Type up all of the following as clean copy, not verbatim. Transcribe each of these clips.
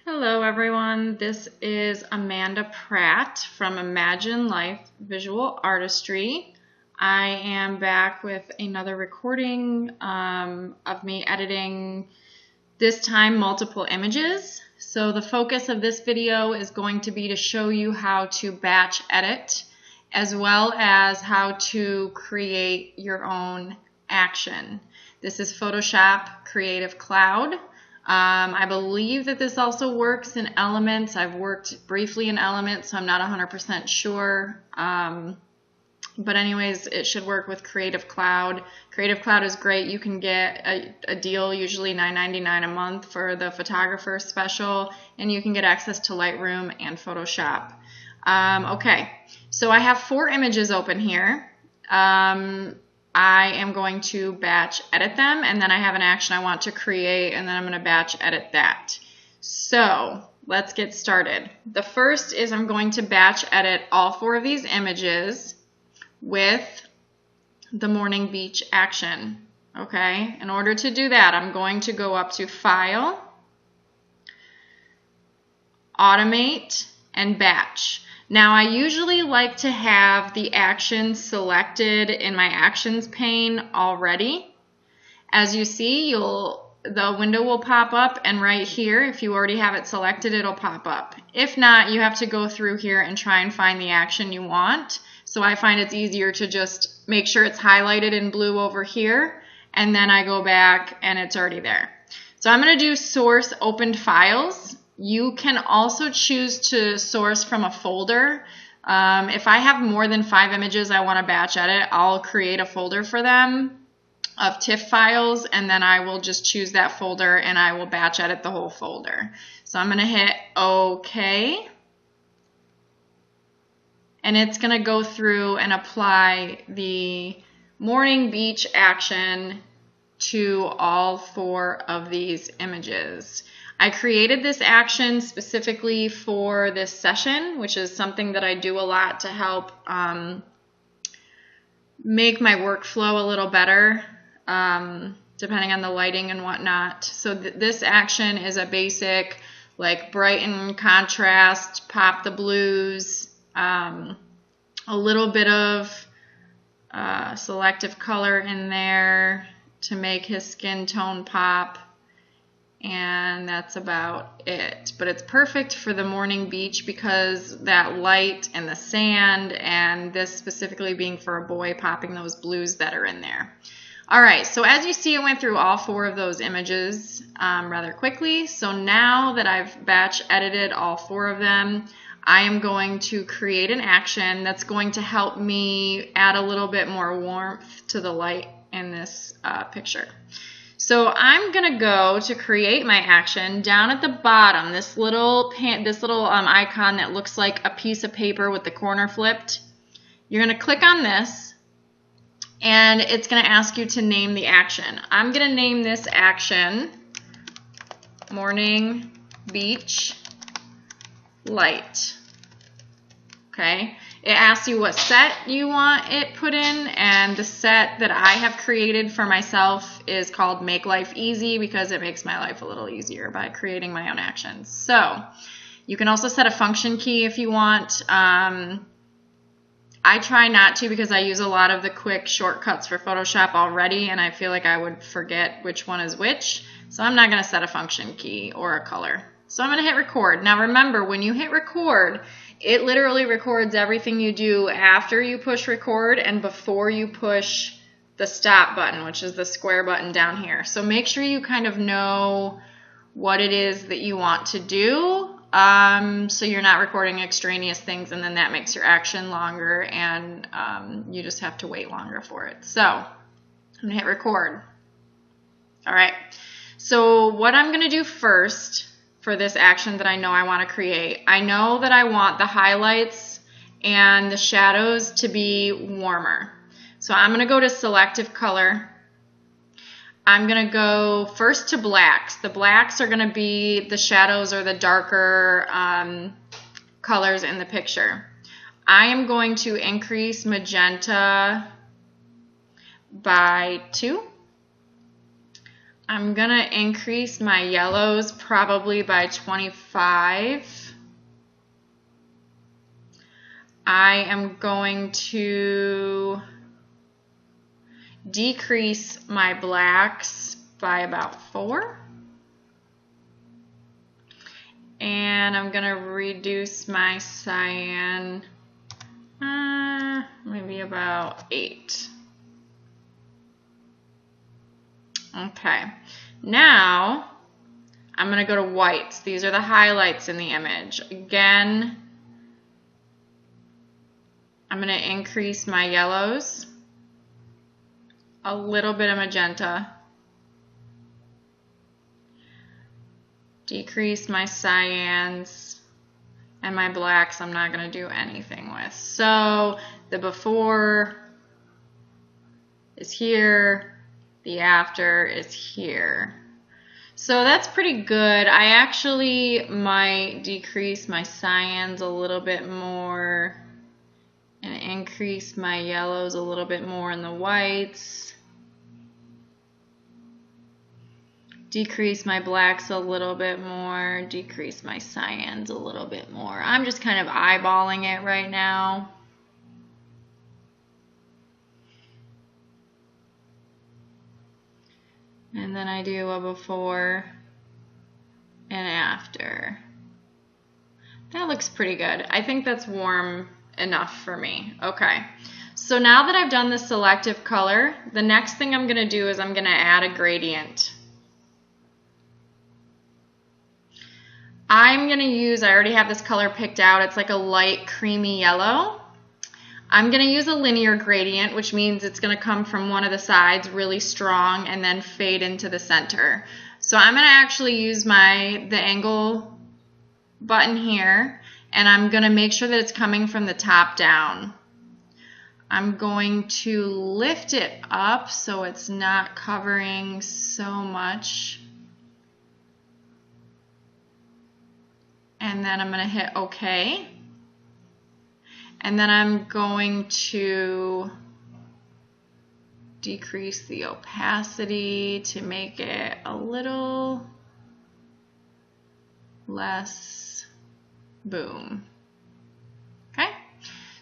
Hello everyone, this is Amanda Pratt from Imagine Life Visual Artistry. I am back with another recording of me editing, this time multiple images. So the focus of this video is going to be to show you how to batch edit as well as how to create your own action. This is Photoshop Creative Cloud. I believe that this also works in Elements. I've worked briefly in Elements, so I'm not 100% sure. But anyways, it should work with Creative Cloud. Creative Cloud is great. You can get a deal, usually $9.99 a month for the photographer special, and you can get access to Lightroom and Photoshop. Okay, so I have 4 images open here. I am going to batch edit them, and then I have an action I want to create, and then I'm going to batch edit that. So let's get started. The first is I'm going to batch edit all 4 of these images with the morning beach action. Okay, in order to do that, I'm going to go up to File, Automate, and Batch. Now I usually like to have the action selected in my actions pane already. As you see, the window will pop up, and right here, if you already have it selected, it'll pop up. If not, you have to go through here and try and find the action you want. So I find it's easier to just make sure it's highlighted in blue over here, and then I go back and it's already there. So I'm going to do Source Opened Files. You can also choose to source from a folder. If I have more than 5 images I want to batch edit, I'll create a folder for them of TIFF files, and then I will just choose that folder and I will batch edit the whole folder. So I'm going to hit OK, and it's going to go through and apply the morning beach action to all 4 of these images. I created this action specifically for this session, which is something that I do a lot to help make my workflow a little better, depending on the lighting and whatnot. So this action is a basic, like, brighten, contrast, pop the blues, a little bit of selective color in there to make his skin tone pop. And that's about it. But it's perfect for the morning beach because that light and the sand, and this specifically being for a boy, popping those blues that are in there. All right, so as you see, I went through all 4 of those images rather quickly. So now that I've batch edited all 4 of them, I am going to create an action that's going to help me add a little bit more warmth to the light in this picture. So I'm going to go to create my action. Down at the bottom, this little icon that looks like a piece of paper with the corner flipped, you're going to click on this, and it's going to ask you to name the action. I'm going to name this action Morning Beach Light. Okay. It asks you what set you want it put in, and the set that I have created for myself is called Make Life Easy because it makes my life a little easier by creating my own actions. So you can also set a function key if you want. I try not to because I use a lot of the quick shortcuts for Photoshop already, and I feel like I would forget which one is which. So I'm not going to set a function key or a color. So I'm going to hit record. Now remember, when you hit record, it literally records everything you do after you push record and before you push the stop button, which is the square button down here. So make sure you kind of know what it is that you want to do, so you're not recording extraneous things and then that makes your action longer and you just have to wait longer for it. So I'm going to hit record. All right. So what I'm going to do first for this action that I know I want to create, I know that I want the highlights and the shadows to be warmer. So I'm going to go to Selective Color. I'm going to go first to blacks. The blacks are going to be the shadows or the darker colors in the picture. I am going to increase magenta by 2. I'm gonna increase my yellows probably by 25. I am going to decrease my blacks by about 4. And I'm gonna reduce my cyan maybe about 8. Okay, now I'm gonna go to whites. These are the highlights in the image. Again, I'm gonna increase my yellows, a little bit of magenta, decrease my cyans, and my blacks I'm not going to do anything with. So the before is here, the after is here. So that's pretty good. I actually might decrease my cyans a little bit more and increase my yellows a little bit more in the whites. Decrease my blacks a little bit more, decrease my cyans a little bit more. I'm just kind of eyeballing it right now. And then I do a before and after. That looks pretty good. I think that's warm enough for me. Okay. So now that I've done the selective color, the next thing I'm going to do is I'm going to add a gradient. I'm going to use, I already have this color picked out, it's like a light creamy yellow. I'm going to use a linear gradient, which means it's going to come from one of the sides really strong and then fade into the center. So I'm going to actually use the angle button here, and I'm going to make sure that it's coming from the top down. I'm going to lift it up so it's not covering so much. And then I'm going to hit OK. And then I'm going to decrease the opacity to make it a little less boom. Okay.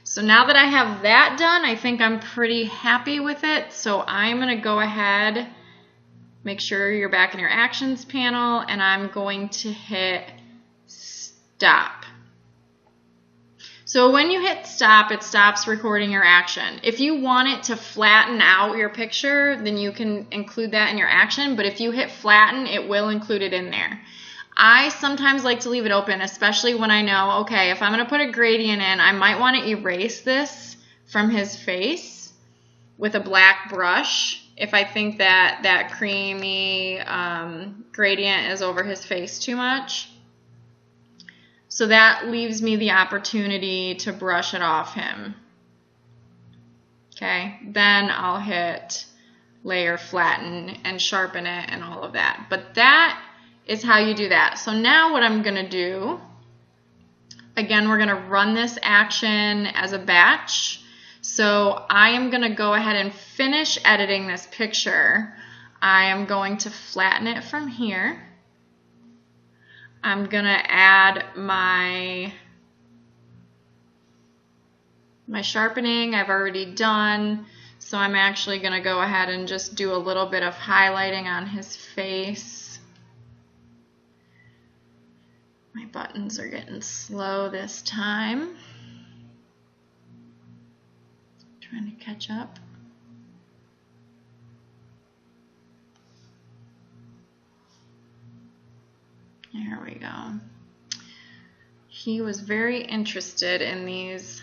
So now that I have that done, I think I'm pretty happy with it. So I'm going to go ahead, make sure you're back in your actions panel, and I'm going to hit stop. So when you hit stop, it stops recording your action. If you want it to flatten out your picture, then you can include that in your action, but if you hit flatten, it will include it in there. I sometimes like to leave it open, especially when I know, okay, if I'm going to put a gradient in, I might want to erase this from his face with a black brush if I think that that creamy gradient is over his face too much. So that leaves me the opportunity to brush it off him. Okay, then I'll hit layer flatten and sharpen it and all of that. But that is how you do that. So now what I'm going to do, again, we're going to run this action as a batch. So I am going to go ahead and finish editing this picture. I am going to flatten it from here. I'm going to add my sharpening I've already done. So I'm actually going to go ahead and just do a little bit of highlighting on his face. My buttons are getting slow this time. Trying to catch up. There we go. He was very interested in these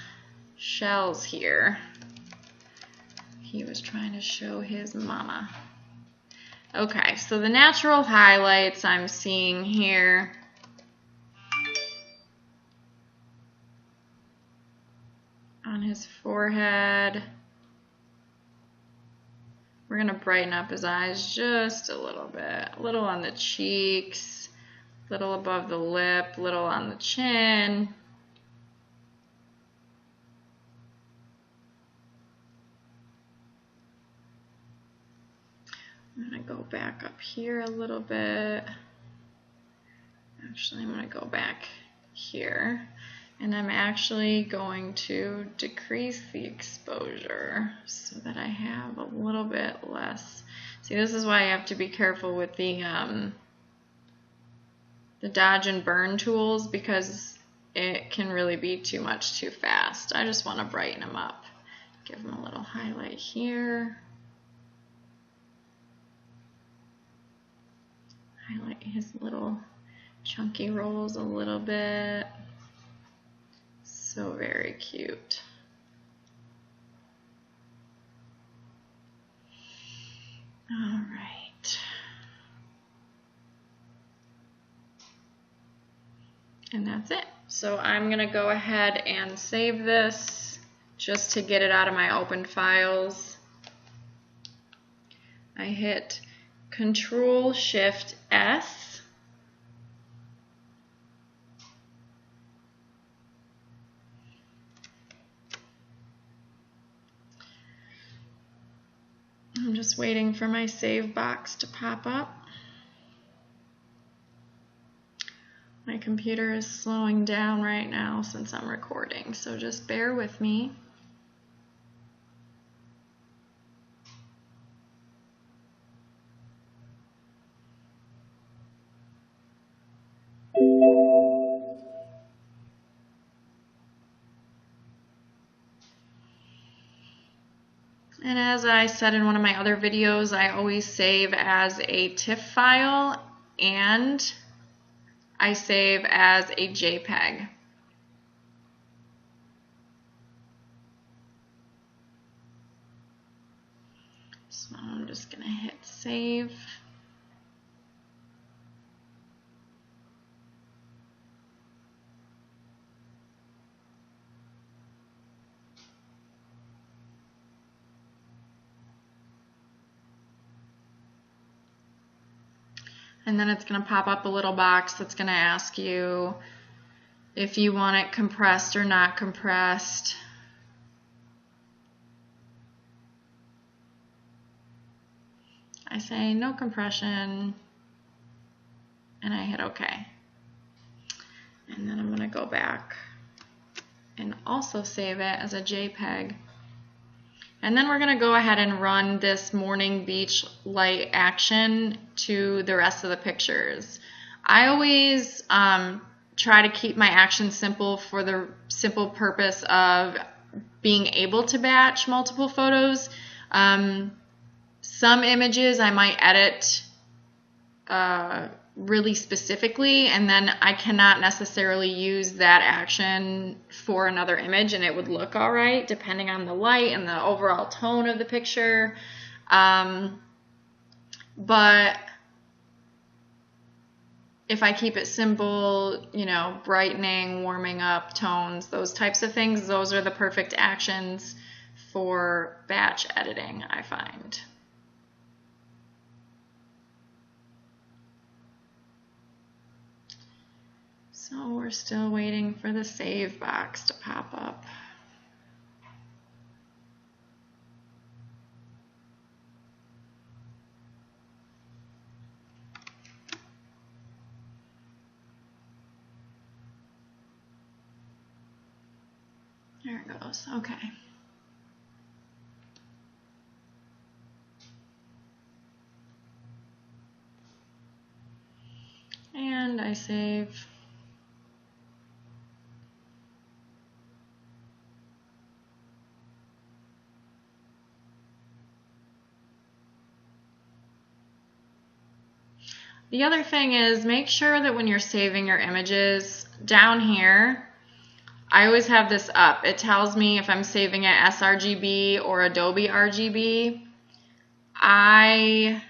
shells here. He was trying to show his mama. Okay, so the natural highlights I'm seeing here. On his forehead. We're going to brighten up his eyes just a little bit. A little on the cheeks. Little above the lip, little on the chin. I'm going to go back up here a little bit. Actually, I'm going to go back here. And I'm actually going to decrease the exposure so that I have a little bit less. See, this is why you have to be careful with the dodge and burn tools, because it can really be too much too fast. I just want to brighten them up. Give him a little highlight here. Highlight his little chunky rolls a little bit. So very cute. All right. And that's it. So I'm going to go ahead and save this just to get it out of my open files. I hit Control-Shift-S. I'm just waiting for my save box to pop up. My computer is slowing down right now since I'm recording, so just bear with me. And as I said in one of my other videos, I always save as a TIFF file and I save as a JPEG. So I'm just going to hit save. And then it's going to pop up a little box that's going to ask you if you want it compressed or not compressed. I say no compression, and I hit OK. And then I'm going to go back and also save it as a JPEG. And then we're going to go ahead and run this morning beach light action to the rest of the pictures. I always try to keep my action simple for the simple purpose of being able to batch multiple photos. Some images I might edit really specifically, and then I cannot necessarily use that action for another image and it would look all right depending on the light and the overall tone of the picture. But if I keep it simple, you know, brightening, warming up, tones, those types of things, those are the perfect actions for batch editing, I find. So we're still waiting for the save box to pop up. There it goes. Okay. And I save. The other thing is, make sure that when you're saving your images, down here, I always have this up. It tells me if I'm saving it sRGB or Adobe RGB. I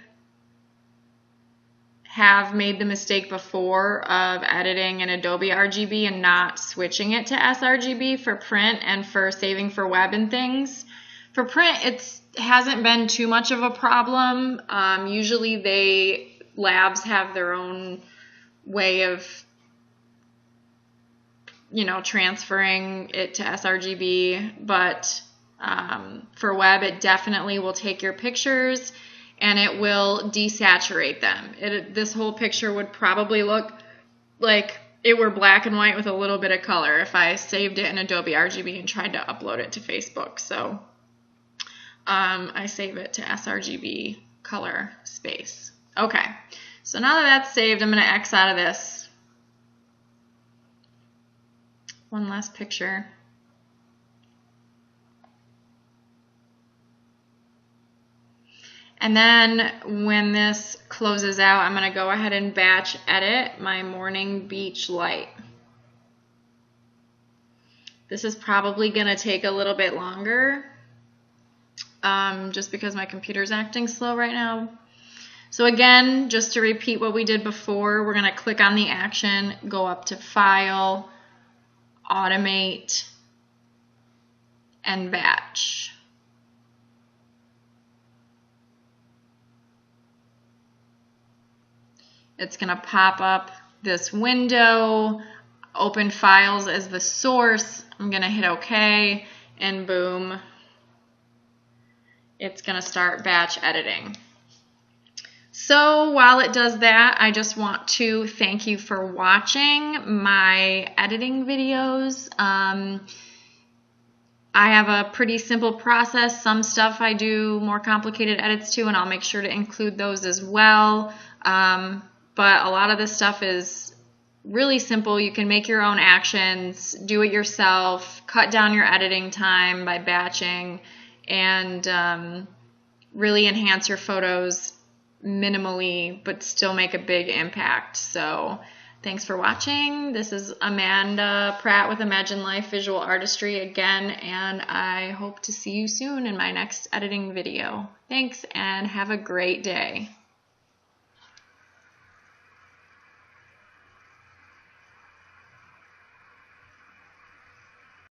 have made the mistake before of editing in Adobe RGB and not switching it to sRGB for print and for saving for web and things. For print, it hasn't been too much of a problem. Usually labs have their own way of, you know, transferring it to sRGB, but for web, it definitely will take your pictures and it will desaturate them. This whole picture would probably look like it were black and white with a little bit of color if I saved it in Adobe RGB and tried to upload it to Facebook. So I save it to sRGB color space. Okay, so now that that's saved, I'm going to X out of this. One last picture. And then when this closes out, I'm going to go ahead and batch edit my morning beach light. This is probably going to take a little bit longer just because my computer's acting slow right now. So again, just to repeat what we did before, we're going to click on the action, go up to File, Automate, and Batch. It's going to pop up this window, open files as the source. I'm going to hit OK, and boom, it's going to start batch editing. So while it does that, I just want to thank you for watching my editing videos. I have a pretty simple process. Some stuff I do more complicated edits to, and I'll make sure to include those as well. But a lot of this stuff is really simple. You can make your own actions, do it yourself, cut down your editing time by batching, and really enhance your photos minimally, but still make a big impact. So thanks for watching. This is Amanda Pratt with Imagine Life Visual Artistry again, and I hope to see you soon in my next editing video. Thanks, and have a great day.